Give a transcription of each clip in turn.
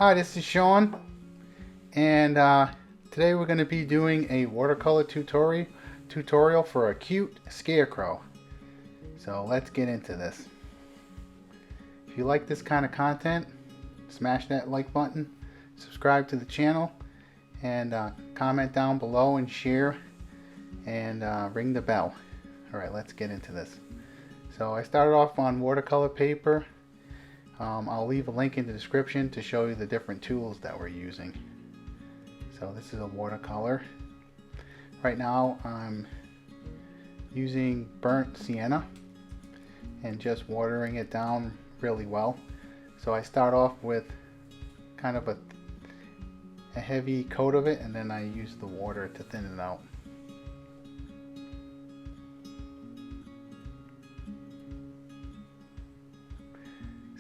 Hi, this is Shawn, and today we're going to be doing a watercolor tutorial for a cute scarecrow. So let's get into this. If you like this kind of content, smash that like button, subscribe to the channel, and comment down below and share, and ring the bell. Alright, let's get into this. So I started off on watercolor paper. I'll leave a link in the description to show you the different tools that we're using. So this is a watercolor. Right now I'm using burnt sienna and just watering it down really well. So I start off with kind of a heavy coat of it, and then I use the water to thin it out.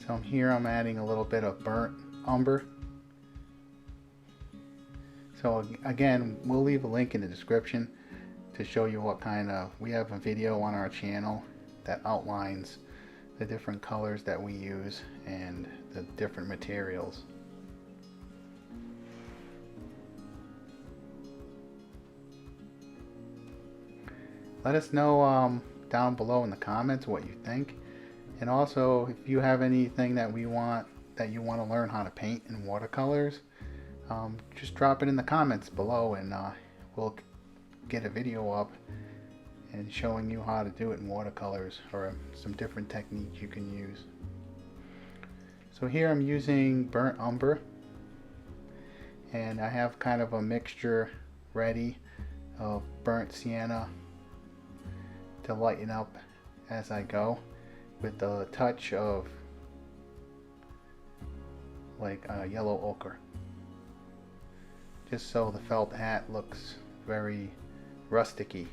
So here I'm adding a little bit of burnt umber. So again, we'll leave a link in the description to show you what kind of, we have a video on our channel that outlines the different colors that we use and the different materials. Let us know down below in the comments what you think. And also, if you have anything that you want to learn how to paint in watercolors, just drop it in the comments below, and we'll get a video up and showing you how to do it in watercolors, or some different techniques you can use. So here I'm using burnt umber, and I have kind of a mixture ready of burnt sienna to lighten up as I go, with a touch of like yellow ochre, just so the felt hat looks very rusticy.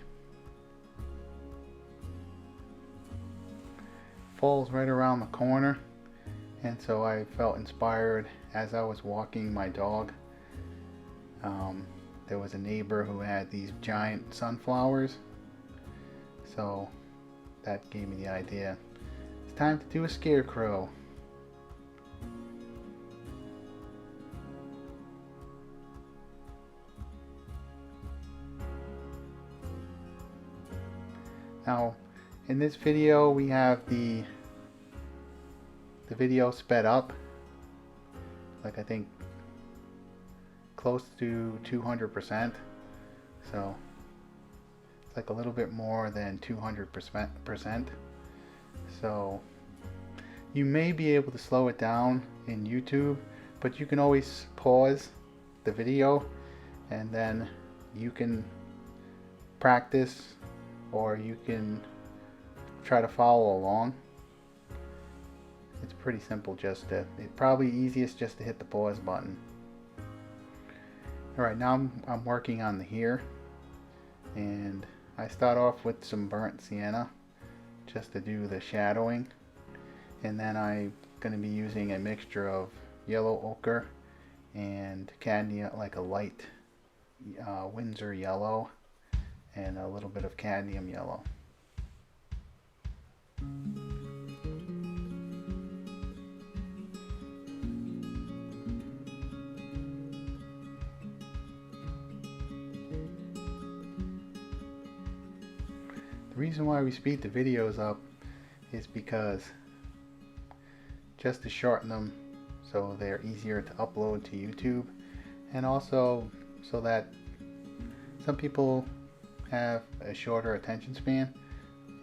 Fall's right around the corner, and so I felt inspired as I was walking my dog. There was a neighbor who had these giant sunflowers, so that gave me the idea. It's time to do a scarecrow. Now, in this video, we have the video sped up, like I think close to 200%. So it's like a little bit more than 200%. So you may be able to slow it down in YouTube, but you can always pause the video and then you can practice, or you can try to follow along. It's pretty simple, it's probably easiest just to hit the pause button. Alright, now I'm working on the hair, and I start off with some burnt sienna just to do the shadowing, and then I'm going to be using a mixture of yellow ochre and cadmium, like a light Windsor yellow, and a little bit of cadmium yellow. The reason why we speed the videos up is because just to shorten them so they're easier to upload to YouTube, and also so that some people have a shorter attention span,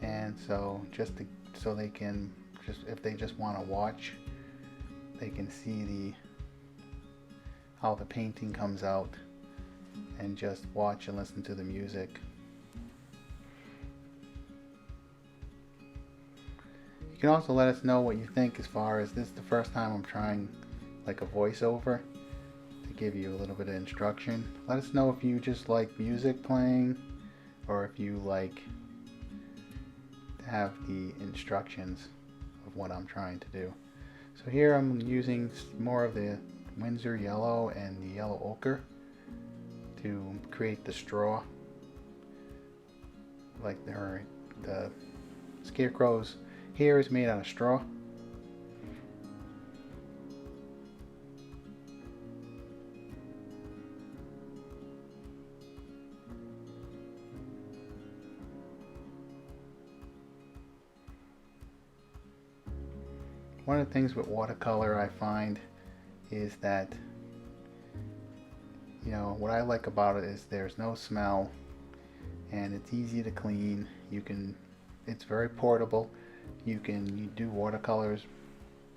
and so so they can if they just want to watch, they can see how the painting comes out and just watch and listen to the music. You can also let us know what you think, as far as this is the first time I'm trying like a voiceover to give you a little bit of instruction. Let us know if you just like music playing, or if you like to have the instructions of what I'm trying to do. So here I'm using more of the Windsor yellow and the yellow ochre to create the straw, like the scarecrow's hair is made out of straw. one of the things with watercolor I find is that, you know, what I like about it is there's no smell and it's easy to clean. It's very portable. You do watercolors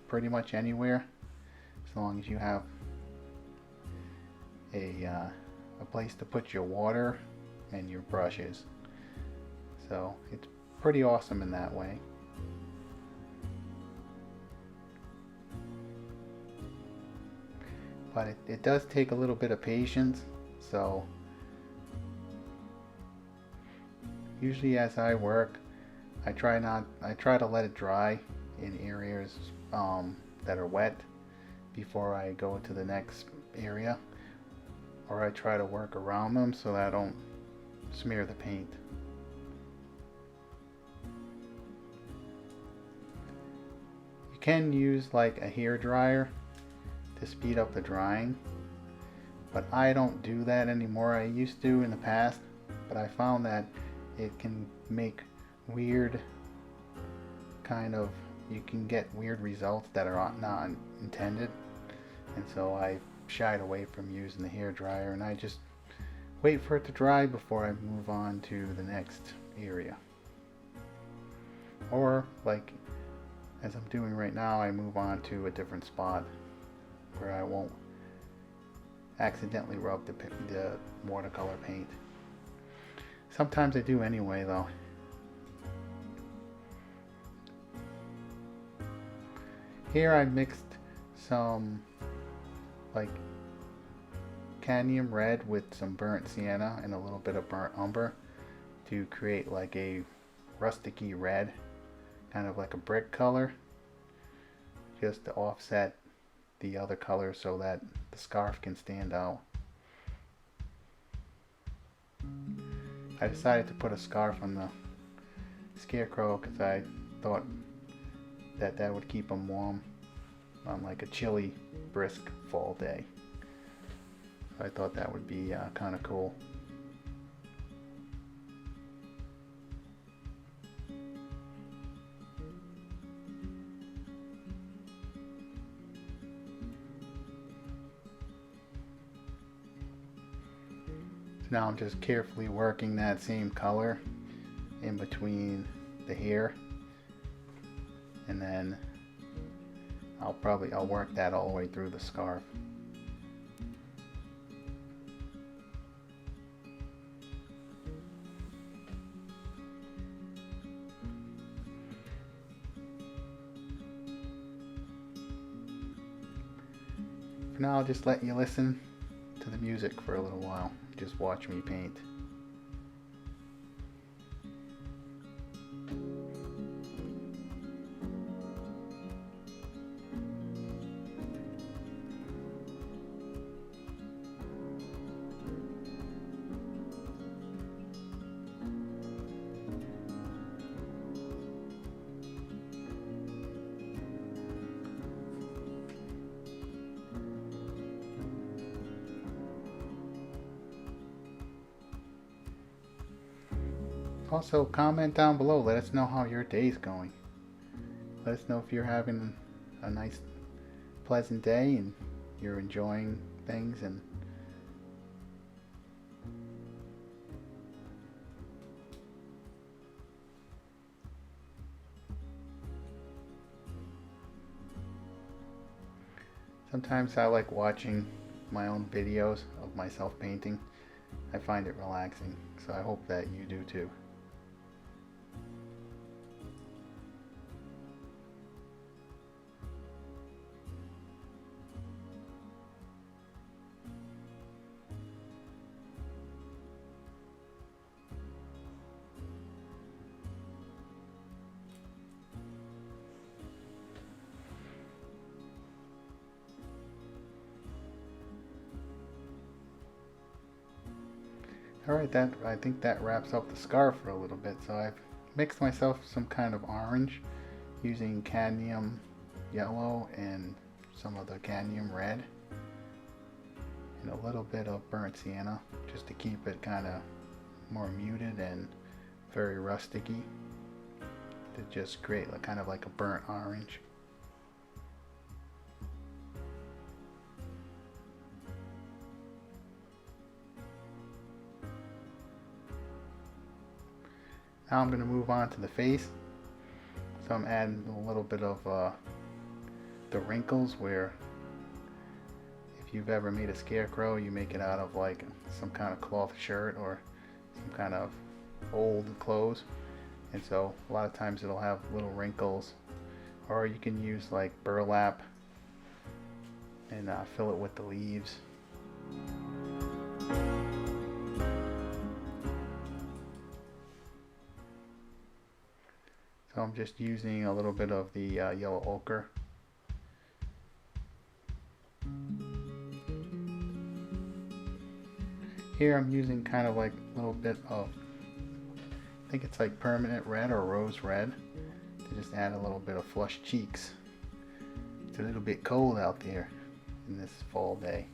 pretty much anywhere as long as you have a place to put your water and your brushes. So it's pretty awesome in that way. But it does take a little bit of patience, so usually as I work, I try to let it dry in areas that are wet before I go to the next area, or I try to work around them so that I don't smear the paint. You can use like a hair dryer to speed up the drying, but I don't do that anymore. I used to in the past, but I found that it can make weird you can get weird results that are not intended, and so I shied away from using the hair dryer, and I just wait for it to dry before I move on to the next area. Or like as I'm doing right now, I move on to a different spot where I won't accidentally rub the watercolor paint. Sometimes I do anyway though. Here I mixed some like cadmium red with some burnt sienna and a little bit of burnt umber to create like a rusticy red, kind of like a brick color, just to offset the other color so that the scarf can stand out. I decided to put a scarf on the Scarecrow because I thought that would keep him warm on like a chilly, brisk fall day. I thought that would be kind of cool. So now I'm just carefully working that same color in between the hair, and then I'll work that all the way through the scarf. For now, I'll just let you listen to the music for a little while. Just watch me paint. Also, comment down below. Let us know how your day's going. Let us know if you're having a nice, pleasant day and you're enjoying things. And sometimes I like watching my own videos of myself painting. I find it relaxing, so I hope that you do too. Alright, I think that wraps up the scarf for a little bit. So I've mixed myself some kind of orange using cadmium yellow and some of the cadmium red and a little bit of burnt sienna just to keep it kind of more muted and very rusticy, to just create kind of like a burnt orange. Now I'm going to move on to the face. So I'm adding a little bit of the wrinkles, where if you've ever made a scarecrow, you make it out of like some kind of cloth shirt or some kind of old clothes, and so a lot of times it'll have little wrinkles, or you can use like burlap and fill it with the leaves. So I'm just using a little bit of the yellow ochre. Here I'm using kind of like a little bit of, I think it's like permanent red or rose red, to just add a little bit of flush cheeks. It's a little bit cold out there in this fall day.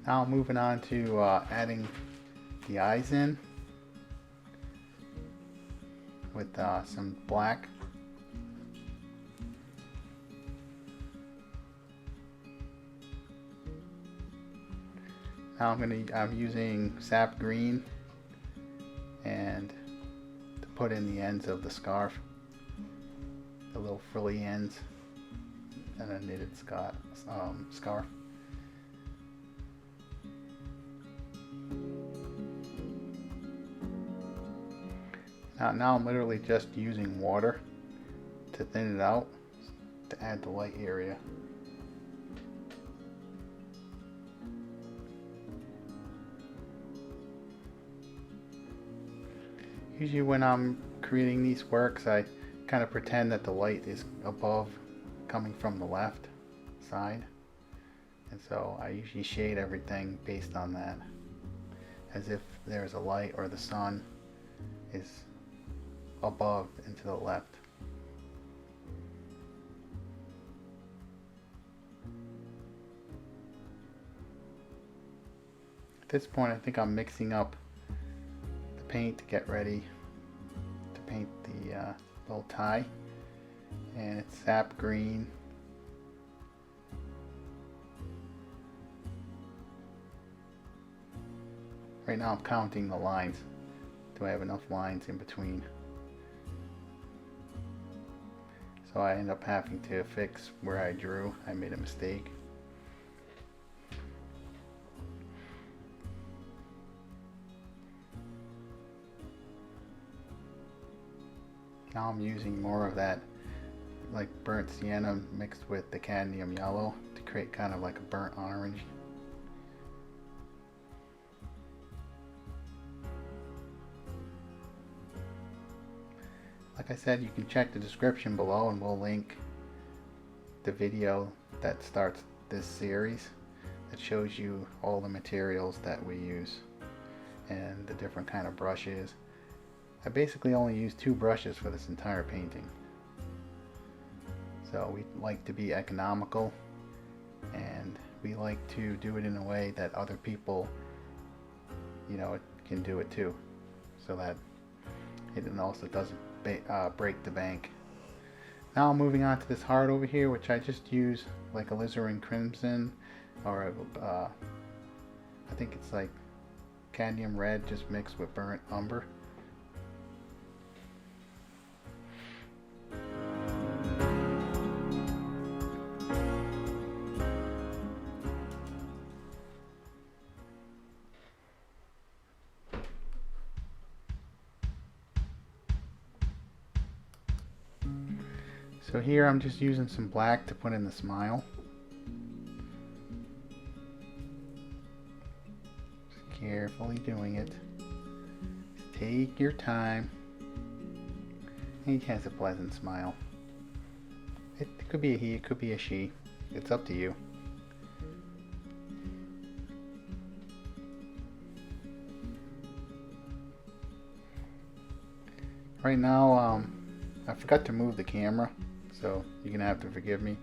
Now moving on to adding the eyes in with some black. Now I'm using sap green and to put in the ends of the scarf, the little frilly ends, and a knitted scarf. Now I'm literally just using water to thin it out to add the light area. Usually when I'm creating these works, I kind of pretend that the light is above, coming from the left side, and so I usually shade everything based on that, as if there's a light or the sun is above and to the left. At this point I think I'm mixing up the paint to get ready to paint the little tie, and it's sap green, right now I'm counting the lines. Do I have enough lines in between? So I end up having to fix where I drew. I made a mistake. Now I'm using more of that like burnt sienna mixed with the cadmium yellow to create kind of like a burnt orange. Like I said, you can check the description below and we'll link the video that starts this series that shows you all the materials that we use and the different kind of brushes. I basically only use 2 brushes for this entire painting. So we like to be economical, and we like to do it in a way that other people, can do it too, so that it also doesn't break the bank. Now moving on to this heart over here, which I just use like alizarin crimson, or I think it's like cadmium red just mixed with burnt umber. So here I'm just using some black to put in the smile. Just carefully doing it. Just take your time. He has a pleasant smile. It could be a he, it could be a she. It's up to you. Right now, I forgot to move the camera, so you're gonna have to forgive me.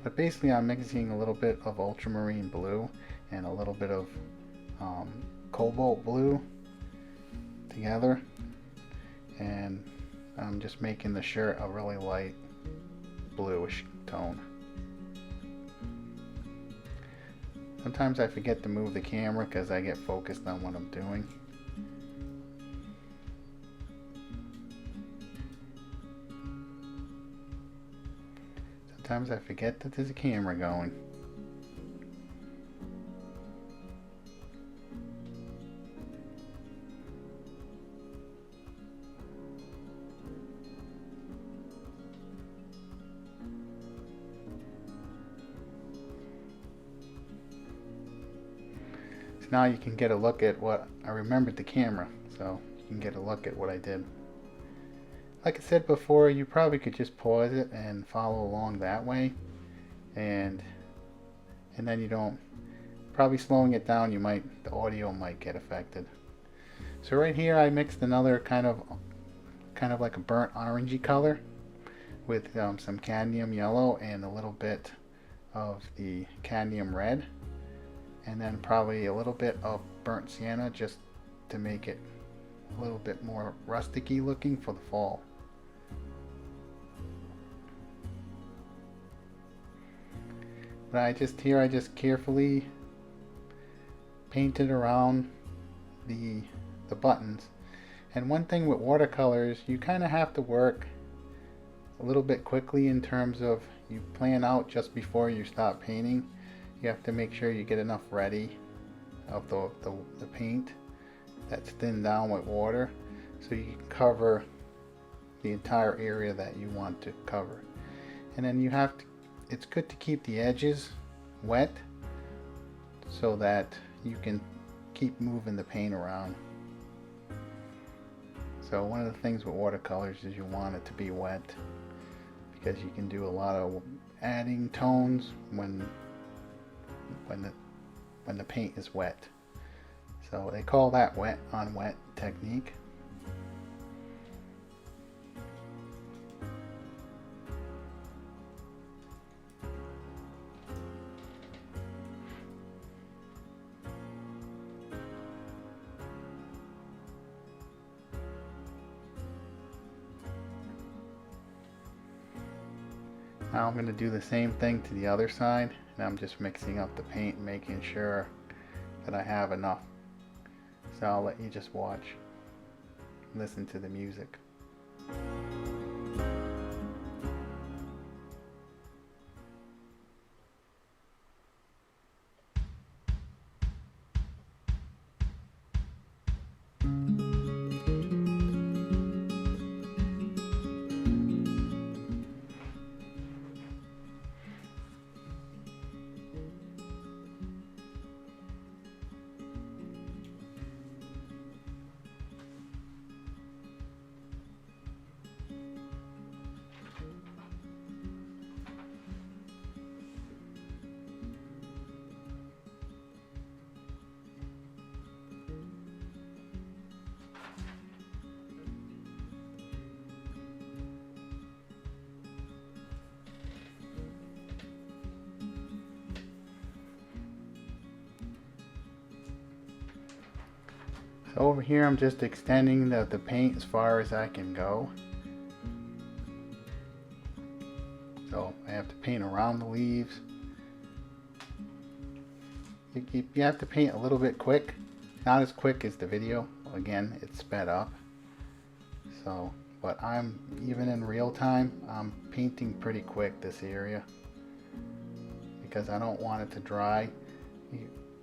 But basically I'm mixing a little bit of ultramarine blue and a little bit of cobalt blue together, and I'm just making the shirt a really light bluish tone. Sometimes I forget to move the camera because I get focused on what I'm doing. Sometimes I forget that there's a camera going. So now you can get a look at what I remembered the camera, so you can get a look at what I did. Like I said before, you probably could just pause it and follow along that way, and then you don't, probably slowing it down, the audio might get affected. So right here I mixed another kind of like a burnt orangey color with some cadmium yellow and a little bit of the cadmium red, and then probably a little bit of burnt sienna just to make it a little bit more rustic-y looking for the fall. But I just carefully painted around the buttons. And one thing with watercolors, you kind of have to work a little bit quickly in terms of you plan out just before you start painting. You have to make sure you get enough ready of the paint that's thinned down with water so you can cover the entire area that you want to cover. And then it's good to keep the edges wet so that you can keep moving the paint around. So one of the things with watercolors is you want it to be wet, because you can do a lot of adding tones when the paint is wet. So they call that wet on wet technique. Now I'm going to do the same thing to the other side, and I'm just mixing up the paint and making sure that I have enough. So I'll let you just watch, listen to the music. So over here I'm just extending the paint as far as I can go. So I have to paint around the leaves. You have to paint a little bit quick, not as quick as the video. Again, it's sped up. So, but even in real time, I'm painting pretty quick this area because I don't want it to dry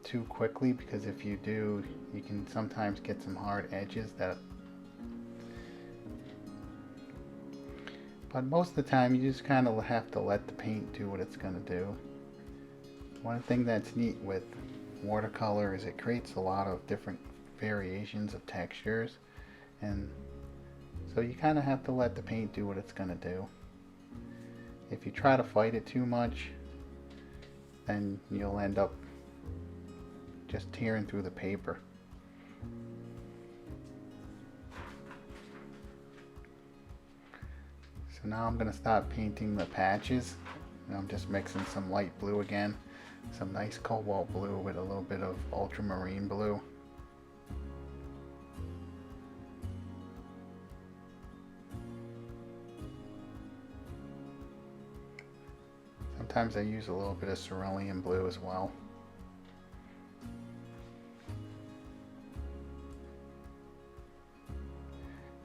too quickly, because if you do, you can sometimes get some hard edges but most of the time you just kind of have to let the paint do what it's going to do. One thing that's neat with watercolor is it creates a lot of different variations of textures, and so you kind of have to let the paint do what it's going to do. If you try to fight it too much, then you'll end up just tearing through the paper. So now I'm going to start painting the patches, and I'm just mixing some light blue again, some nice cobalt blue with a little bit of ultramarine blue. Sometimes I use a little bit of cerulean blue as well.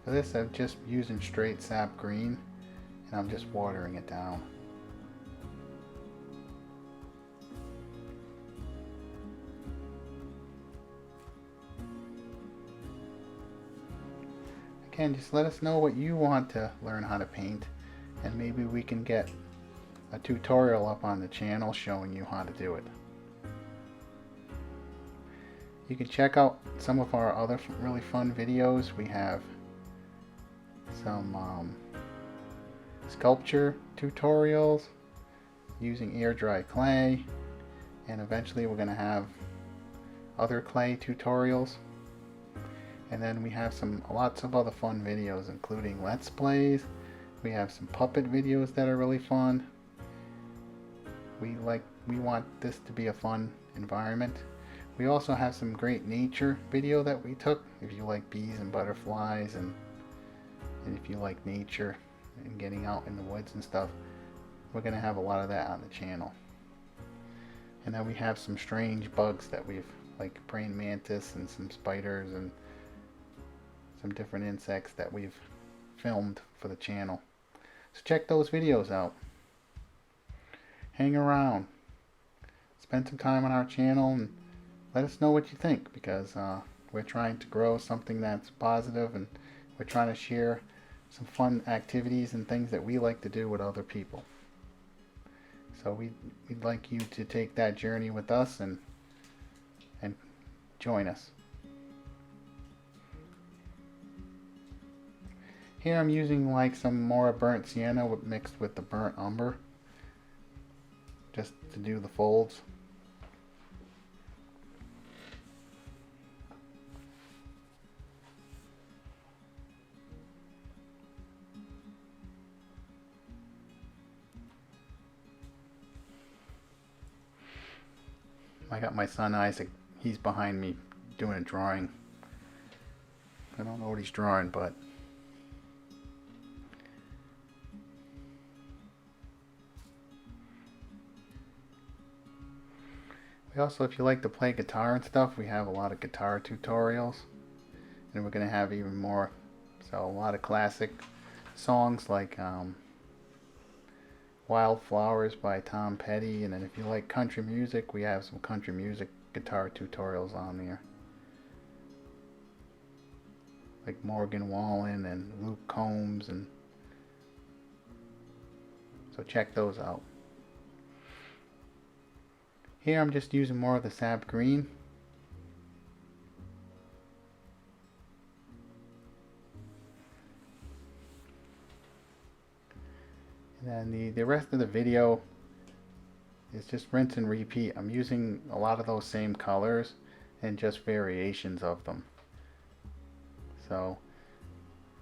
For this, I'm just using straight sap green, and I'm just watering it down. Again, just let us know what you want to learn how to paint, and maybe we can get a tutorial up on the channel showing you how to do it. You can check out some of our other really fun videos. We have some sculpture tutorials using air dry clay, and eventually we're going to have other clay tutorials. And then we have lots of other fun videos, including Let's Plays. We have some puppet videos that are really fun. We want this to be a fun environment. We also have some great nature video that we took. If you like bees and butterflies, and if you like nature and getting out in the woods and stuff, we're gonna have a lot of that on the channel. And then we have some strange bugs that we've, like praying mantis and some spiders and some different insects that we've filmed for the channel. So check those videos out. Hang around. Spend some time on our channel and let us know what you think, because we're trying to grow something that's positive, and we're trying to share some fun activities and things that we like to do with other people. So we'd like you to take that journey with us and join us. Here I'm using like some more burnt sienna mixed with the burnt umber, just to do the folds. I got my son Isaac, he's behind me doing a drawing. I don't know what he's drawing, but we also, if you like to play guitar and stuff, we have a lot of guitar tutorials, and we're going to have even more. So a lot of classic songs like Wildflowers by Tom Petty, and then if you like country music, we have some country music guitar tutorials on there, like Morgan Wallen and Luke Combs, and so check those out. Here I'm just using more of the sap green. And then the rest of the video is just rinse and repeat. I'm using a lot of those same colors and just variations of them. So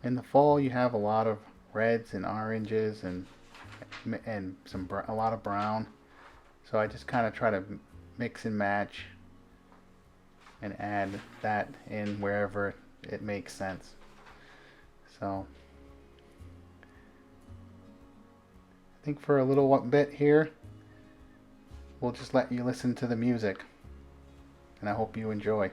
in the fall you have a lot of reds and oranges and a lot of brown. So I just kind of try to mix and match and add that in wherever it makes sense. So I think for a little bit here, we'll just let you listen to the music, and I hope you enjoy.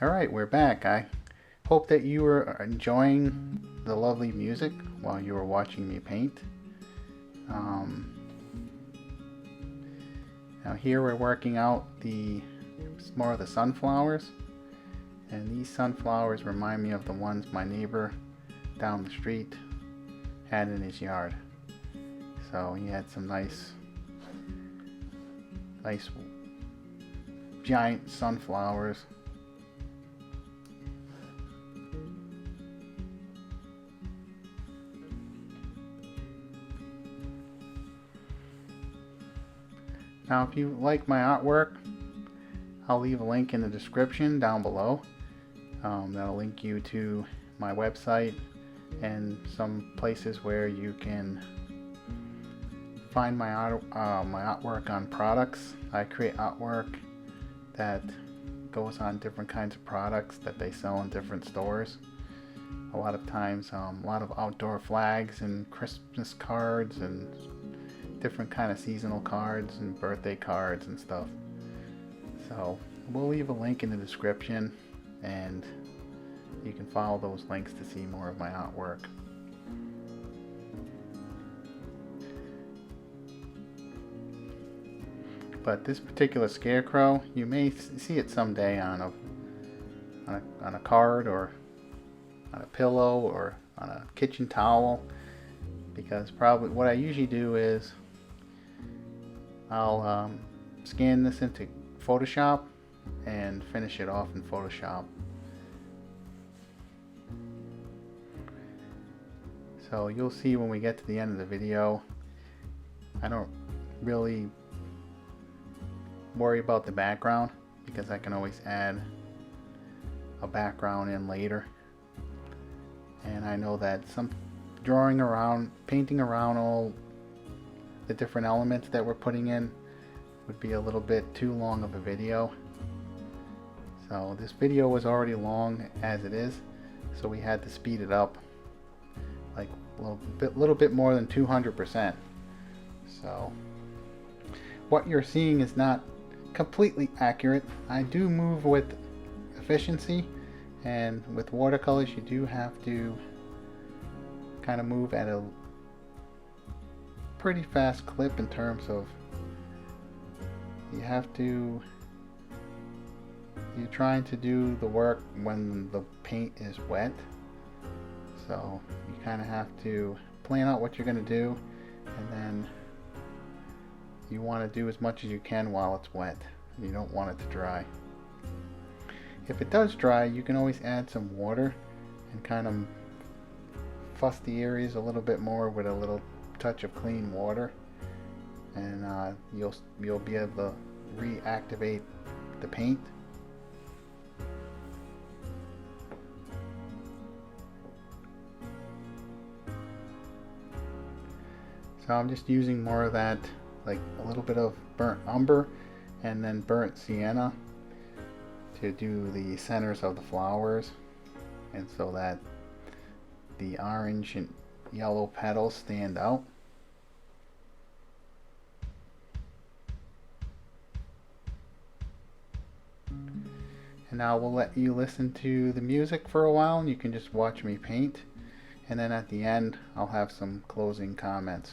Alright, we're back. I hope that you were enjoying the lovely music while you were watching me paint. Now here we're working out more of the sunflowers, and these sunflowers remind me of the ones my neighbor down the street had in his yard. So he had some nice giant sunflowers. Now if you like my artwork, I'll leave a link in the description down below. That'll link you to my website and some places where you can find my artwork on products. I create artwork that goes on different kinds of products that they sell in different stores. A lot of times, a lot of outdoor flags and Christmas cards and different kind of seasonal cards and birthday cards and stuff. So we'll leave a link in the description, and you can follow those links to see more of my artwork. But this particular Scarecrow, you may see it someday on a card, or on a pillow, or on a kitchen towel, because probably what I usually do is I'll scan this into Photoshop and finish it off in Photoshop. So you'll see when we get to the end of the video, I don't really worry about the background because I can always add a background in later. And I know that some painting around all the different elements that we're putting in would be a little bit too long of a video. So this video was already long as it is, so we had to speed it up like a little bit more than 200%. So what you're seeing is not completely accurate. I do move with efficiency, and with watercolors you do have to kind of move at a pretty fast clip in terms of you're trying to do the work when the paint is wet, so you kind of have to plan out what you're going to do, and then you want to do as much as you can while it's wet. You don't want it to dry. If it does dry, you can always add some water and kind of fuss the areas a little bit more with a little touch of clean water, and you'll be able to reactivate the paint. So I'm just using more of that, like a little bit of burnt umber and then burnt sienna to do the centers of the flowers, and so that the orange and yellow petals stand out. And now we'll let you listen to the music for a while, and you can just watch me paint, and then at the end I'll have some closing comments.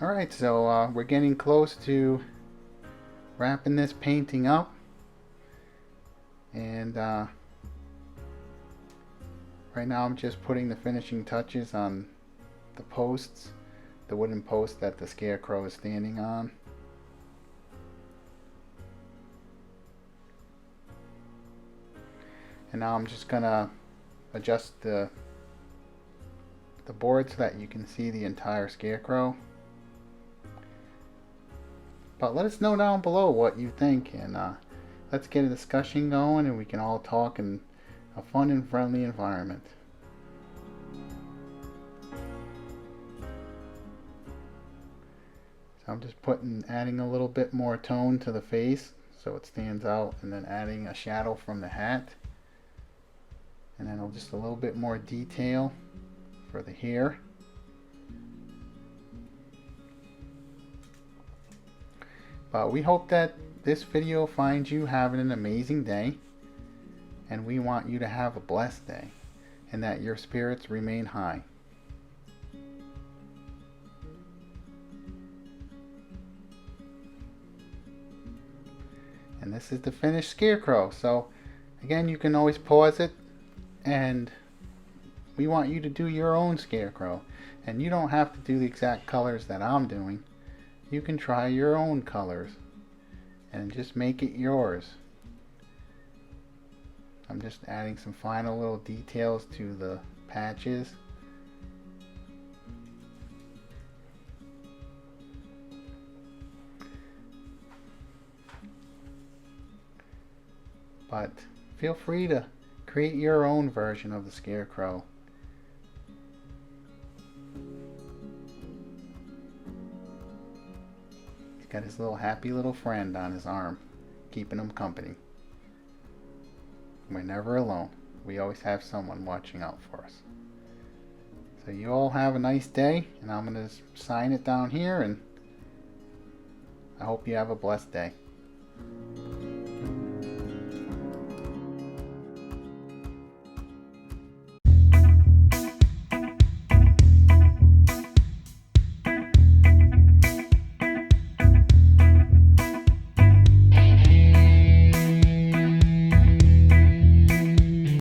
Alright, so we're getting close to wrapping this painting up. And right now I'm just putting the finishing touches on the posts, the wooden post that the Scarecrow is standing on. And now I'm just gonna adjust the board so that you can see the entire Scarecrow. But let us know down below what you think, and let's get a discussion going, and we can all talk in a fun and friendly environment. So I'm just adding a little bit more tone to the face so it stands out, and then adding a shadow from the hat, and then just a little bit more detail for the hair. But we hope that this video finds you having an amazing day, and we want you to have a blessed day, and that your spirits remain high. And this is the finished Scarecrow. So again, you can always pause it, and we want you to do your own Scarecrow. And you don't have to do the exact colors that I'm doing. You can try your own colors and just make it yours. I'm just adding some final little details to the patches. But feel free to create your own version of the Scarecrow. He's got his little happy little friend on his arm, keeping him company. We're never alone. We always have someone watching out for us. So you all have a nice day, and I'm going to sign it down here, and I hope you have a blessed day.